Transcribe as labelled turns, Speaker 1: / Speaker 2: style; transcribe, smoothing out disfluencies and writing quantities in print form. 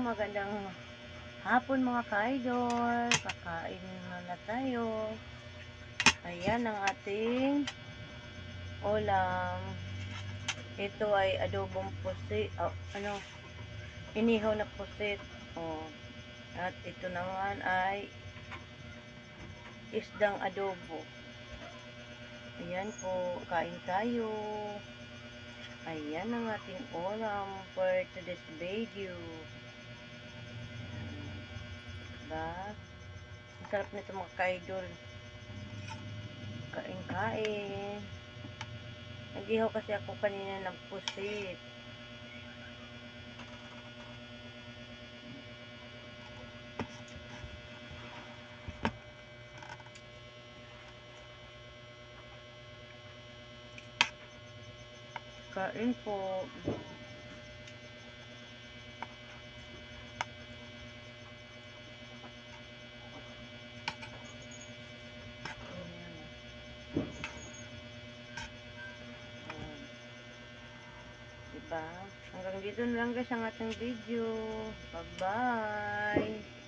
Speaker 1: magandang hapon mga ka-idol. Kakain na tayo. Ayan ang ating ulam. Ito ay adobong pusit. Inihaw na pusit. At ito naman ay isdang adobo. Ayan po, kain tayo. Ayan ang ating ulam for today's video. Diba? Ang sarap nito mga ka-idol. Kain-kain. Nag-ihaw kasi ako kanina ng pusit. Kain po. Diba? Hanggang dito na lang guys ang ating video. Bye-bye!